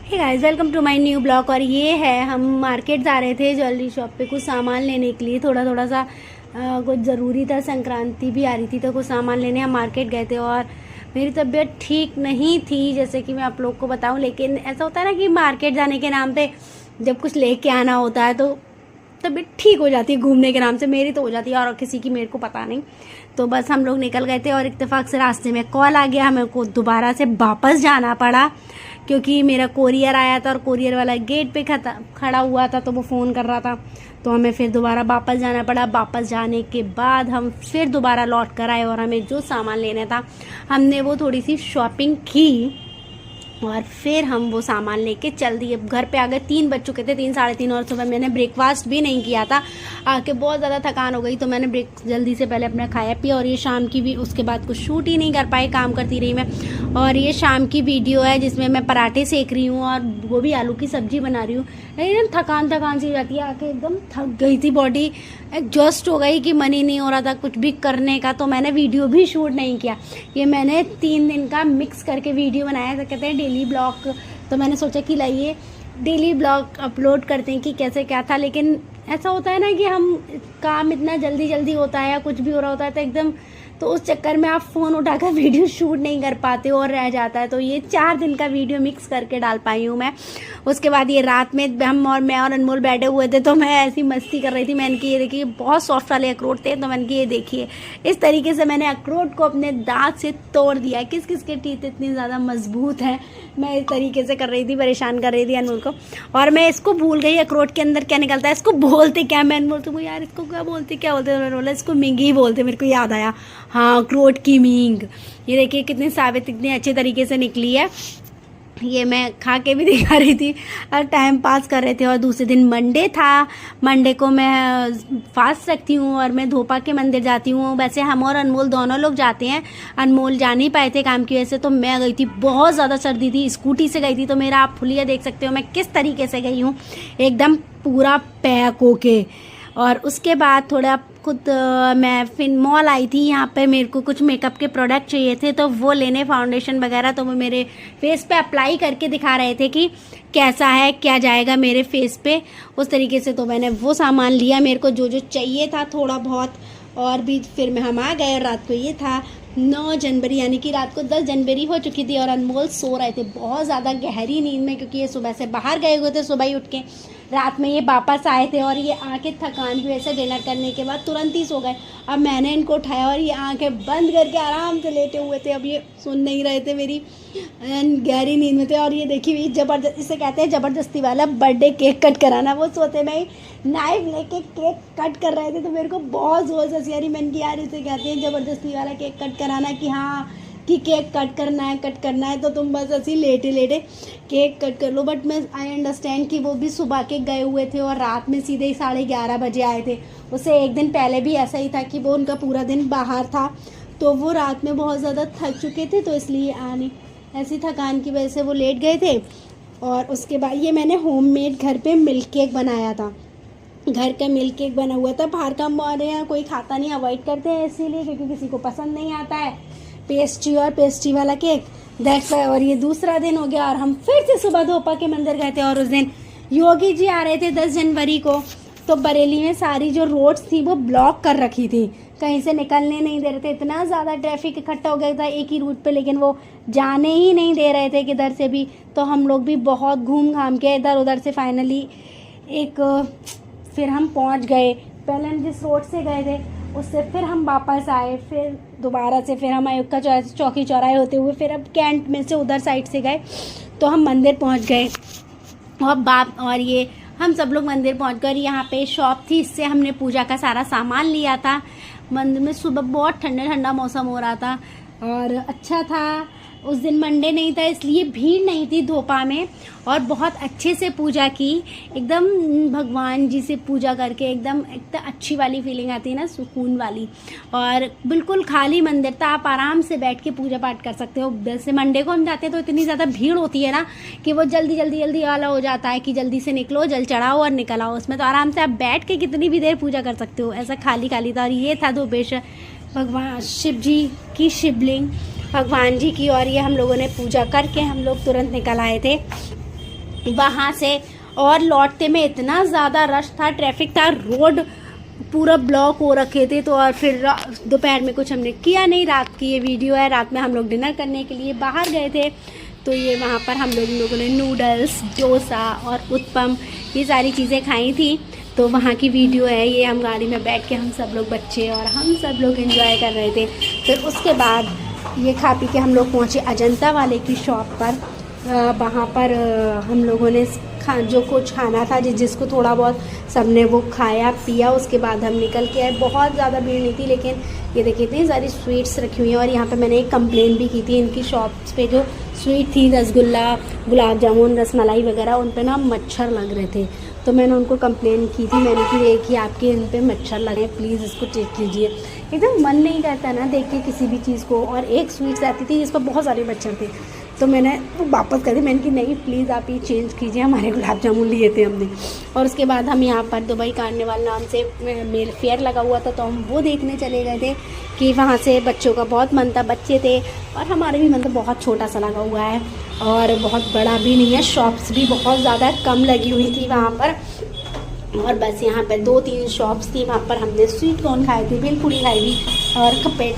Hey guys, welcome to my new blog. और ये है, हम मार्केट जा रहे थे ज्वेलरी शॉप पे कुछ सामान लेने के लिए। थोड़ा सा कुछ ज़रूरी था, संक्रांति भी आ रही थी तो कुछ सामान लेने हम मार्केट गए थे। और मेरी तबीयत ठीक नहीं थी, जैसे कि मैं आप लोग को बताऊं। लेकिन ऐसा होता है ना कि मार्केट जाने के नाम पे जब कुछ लेके आना होता है तो तबीयत ठीक हो जाती है घूमने के नाम से। मेरी तो हो जाती है और किसी की मेरे को पता नहीं। तो बस हम लोग निकल गए थे और इत्तेफाक से रास्ते में कॉल आ गया। हमें को दोबारा से वापस जाना पड़ा क्योंकि मेरा कोरियर आया था और कोरियर वाला गेट पे खड़ा हुआ था, तो वो फ़ोन कर रहा था। तो हमें फिर दोबारा वापस जाना पड़ा। वापस जाने के बाद हम फिर दोबारा लौट कर आए और हमें जो सामान लेना था हमने वो थोड़ी सी शॉपिंग की और फिर हम वो सामान लेके चल दिए। घर पे आ गए, 3 बज चुके थे, 3 साढ़े 3। और सुबह मैंने ब्रेकफास्ट भी नहीं किया था, आके बहुत ज़्यादा थकान हो गई तो मैंने जल्दी से पहले अपना खाया पिया। और ये शाम की भी उसके बाद कुछ शूट ही नहीं कर पाई, काम करती रही मैं। और ये शाम की वीडियो है जिसमें मैं पराठे सेक रही हूँ और गोभी आलू की सब्जी बना रही हूँ। एकदम थकान सी हो जाती है, आके एकदम थक गई थी, बॉडी एग्जॉस्ट हो गई कि मन ही नहीं हो रहा था कुछ भी करने का। तो मैंने वीडियो भी शूट नहीं किया। ये मैंने 3 दिन का मिक्स करके वीडियो बनाया था, कहते हैं डेली ब्लॉग। तो मैंने सोचा कि लाइए डेली ब्लॉग अपलोड करते हैं कि कैसे क्या था। लेकिन ऐसा होता है ना कि हम काम इतना जल्दी होता है या कुछ भी हो रहा होता है तो एकदम, तो उस चक्कर में आप फ़ोन उठाकर वीडियो शूट नहीं कर पाते और रह जाता है। तो ये 4 दिन का वीडियो मिक्स करके डाल पाई हूँ मैं। उसके बाद ये रात में मैं और अनमोल बैठे हुए थे तो मैं ऐसी मस्ती कर रही थी। मैंने कि ये देखिए बहुत सॉफ्ट वाले अखरोट थे, तो मैंने कि ये देखिए इस तरीके से मैंने अखरोट को अपने दांत से तोड़ दिया। किस किस के टीथ इतनी ज़्यादा मजबूत हैं, मैं इस तरीके से कर रही थी, परेशान कर रही थी अनमोल को। और मैं इसको भूल गई अखरोट के अंदर क्या निकलता है, इसको बोलते क्या। मैं अनमोल को यार इसको क्या बोलते मैंने बोला इसको मींगी बोलते। मेरे को याद आया, हाँ अखरोट की मींग। ये देखिए कितनी साबित इतने अच्छे तरीके से निकली है। ये मैं खा के भी दिखा रही थी और टाइम पास कर रहे थे। और दूसरे दिन मंडे था। मंडे को मैं फास्ट रखती हूँ और मैं धोपा के मंदिर जाती हूँ। वैसे हम और अनमोल दोनों लोग जाते हैं, अनमोल जा नहीं पाए थे काम की वजह से। तो मैं गई थी, बहुत ज़्यादा सर्दी थी, स्कूटी से गई थी। तो मेरा आप फुलिया देख सकते हो मैं किस तरीके से गई हूँ, एकदम पूरा पैक होके। और उसके बाद थोड़ा खुद मैं फिर मॉल आई थी। यहाँ पे मेरे को कुछ मेकअप के प्रोडक्ट चाहिए थे तो वो लेने, फाउंडेशन वगैरह। तो वो मेरे फेस पे अप्लाई करके दिखा रहे थे कि कैसा है, क्या जाएगा मेरे फेस पे, उस तरीके से। तो मैंने वो सामान लिया, मेरे को जो जो चाहिए था थोड़ा बहुत। और भी फिर हम आ गए। और रात को ये था 9 जनवरी, यानी कि रात को 10 जनवरी हो चुकी थी और अनमोल सो रहे थे बहुत ज़्यादा गहरी नींद में, क्योंकि ये सुबह से बाहर गए हुए थे। सुबह ही उठ के रात में ये वापस आए थे और ये आके थकान की वजह से डिनर करने के बाद तुरंत ही सो गए। अब मैंने इनको उठाया और ये आंखें बंद करके आराम से लेटे हुए थे। अब ये सुन नहीं रहे थे, मेरी गहरी नींद में थे। और ये देखिए जबरदस्त, इसे कहते हैं ज़बरदस्ती वाला बर्थडे केक कट कराना। वो सोते में नाइफ लेके केक कट कर रहे थे तो मेरे को बहुत ज़ोर से हंसी आ रही। मैंने कि यार इसे कहते हैं ज़बरदस्ती वाला केक कट कराना, कि हाँ कि केक कट करना है तो तुम बस ऐसे लेटे केक कट कर लो। बट मैं आई अंडरस्टैंड कि वो भी सुबह के गए हुए थे और रात में सीधे ही 11:30 बजे आए थे। उससे एक दिन पहले भी ऐसा ही था कि वो उनका पूरा दिन बाहर था, तो वो रात में बहुत ज़्यादा थक चुके थे, तो इसलिए आने ऐसी थकान की वजह से वो लेट गए थे। और उसके बाद ये मैंने होममेड घर पे मिल्क केक बनाया था। घर का मिल्क केक बना हुआ था। बाहर का हमारे यहाँ कोई खाता नहीं, अवॉइड करते हैं इसीलिए, क्योंकि किसी को पसंद नहीं आता है पेस्ट्री और पेस्ट्री वाला केक, दैट्स वाई। और ये दूसरा दिन हो गया और हम फिर से सुबह धोपा के मंदिर गए थे। और उस दिन योगी जी आ रहे थे 10 जनवरी को। तो बरेली में सारी जो रोड्स थी वो ब्लॉक कर रखी थी, कहीं से निकलने नहीं दे रहे थे। इतना ज़्यादा ट्रैफिक इकट्ठा हो गया था एक ही रूट पे, लेकिन वो जाने ही नहीं दे रहे थे किधर से भी। तो हम लोग भी बहुत घूम घाम के इधर उधर से फाइनली फिर हम पहुंच गए। पहले हम जिस रोड से गए थे उससे फिर हम वापस आए, फिर दोबारा से फिर हम अयोध्या चौकी चौराहे होते हुए फिर अब कैंट में से उधर साइड से गए तो हम मंदिर पहुंच गए। और ये हम सब लोग मंदिर पहुंच गए। यहाँ पे शॉप थी, इससे हमने पूजा का सारा सामान लिया था। मंदिर में सुबह बहुत ठंडा मौसम हो रहा था और अच्छा था। उस दिन मंडे नहीं था इसलिए भीड़ नहीं थी धोपा में, और बहुत अच्छे से पूजा की। एकदम भगवान जी से पूजा करके एकदम अच्छी वाली फीलिंग आती है ना, सुकून वाली। और बिल्कुल खाली मंदिर था, आप आराम से बैठ के पूजा पाठ कर सकते हो। जैसे मंडे को हम जाते हैं तो इतनी ज़्यादा भीड़ होती है ना कि वो जल्दी वाला हो जाता है कि जल्दी से निकलो, जल चढ़ाओ और निकल आओ। उसमें तो आराम से आप बैठ के कितनी भी देर पूजा कर सकते हो, ऐसा खाली था। और ये था धोपेश्वर भगवान शिव जी की शिवलिंग, भगवान जी की। और ये हम लोगों ने पूजा करके हम लोग तुरंत निकल आए थे। वहाँ से और लौटते में इतना ज़्यादा रश था, ट्रैफिक था, रोड पूरा ब्लॉक हो रखे थे। तो और फिर दोपहर में कुछ हमने किया नहीं, रात की ये वीडियो है। रात में हम लोग डिनर करने के लिए बाहर गए थे, तो ये वहाँ पर हम लोगों ने नूडल्स, डोसा और उत्पम ये सारी चीज़ें खाई थी। तो वहाँ की वीडियो है ये। हम गाड़ी में बैठ के हम सब लोग बच्चे और हम सब लोग एंजॉय कर रहे थे। फिर उसके बाद ये खा पी के हम लोग पहुँचे अजंता वाले की शॉप पर। वहाँ पर हम लोगों ने जो कुछ खाना था जिसको थोड़ा बहुत सबने वो खाया पिया। उसके बाद हम निकल के आए। बहुत ज़्यादा भीड़ नहीं थी, लेकिन ये देखिए इतनी सारी स्वीट्स रखी हुई हैं। और यहाँ पे मैंने एक कंप्लेन भी की थी, इनकी शॉप्स पे जो स्वीट थी, रसगुल्ला, गुलाब जामुन, रसमलाई वगैरह, उन पे ना मच्छर लग रहे थे। तो मैंने उनको कंप्लेन की थी, मैंने कि देखिए आपके इन पे मच्छर लगे, प्लीज़ इसको चेक कीजिए। एकदम मन नहीं करता ना देख के किसी भी चीज़ को। और एक स्वीट्स आती थी जिस पर बहुत सारे मच्छर थे, तो मैंने वो वापस कर दी। मैंने कि नहीं प्लीज़ आप ये चेंज कीजिए, हमारे गुलाब जामुन लिए थे हमने। और उसके बाद हम यहाँ पर दुबई कार्निवल नाम से मेल फेयर लगा हुआ था, तो हम वो देखने चले गए थे कि वहाँ से बच्चों का बहुत मन था, बच्चे थे और हमारे भी मन था। बहुत छोटा सा लगा हुआ है और बहुत बड़ा भी नहीं है। शॉप्स भी बहुत ज़्यादा कम लगी हुई थी वहाँ पर। और बस यहाँ पर 2-3 शॉप्स थी, वहाँ पर हमने स्वीट कॉर्न खाए थे, भेलपूरी खाई थी और कपेट।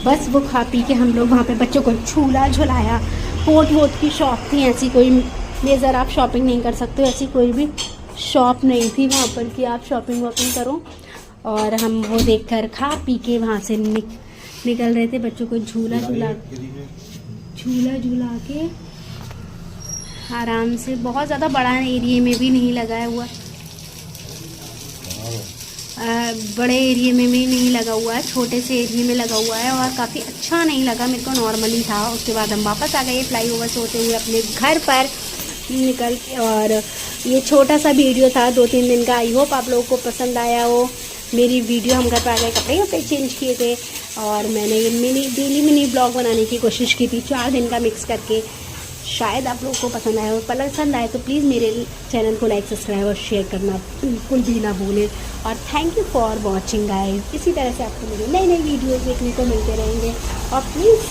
बस वो खा पी के हम लोग वहाँ पे बच्चों को झूला झुलाया। कोट वोट की शॉप थी, ऐसी कोई लेज़र आप शॉपिंग नहीं कर सकते, ऐसी कोई भी शॉप नहीं थी वहाँ पर कि आप शॉपिंग वॉपिंग करो। और हम वो देखकर खा पी के वहाँ से निकल रहे थे। बच्चों को झूला झूला के आराम से, बहुत ज़्यादा बड़ा एरिया में भी नहीं लगाया हुआ, बड़े एरिया में भी नहीं लगा हुआ है, छोटे से एरिया में लगा हुआ है। और काफ़ी अच्छा नहीं लगा मेरे को, नॉर्मली था। उसके बाद हम वापस आ गए फ्लाईओवर से होते हुए अपने घर पर निकल के। और ये छोटा सा वीडियो था 2-3 दिन का। आई होप आप लोगों को पसंद आया हो मेरी वीडियो। हम घर पर आ गए, कपड़े वपड़े चेंज किए थे और मैंने ये डेली मिनी ब्लॉग बनाने की कोशिश की थी 4 दिन का मिक्स करके। शायद आप लोगों को पसंद आया हो। पसंद आए तो प्लीज़ मेरे चैनल को लाइक, सब्सक्राइब और शेयर करना बिल्कुल भी ना भूलें। और thank you for watching guys. इसी तरह से आपको मेरी नई नई वीडियोज़ देखने को मिलते रहेंगे। और प्लीज़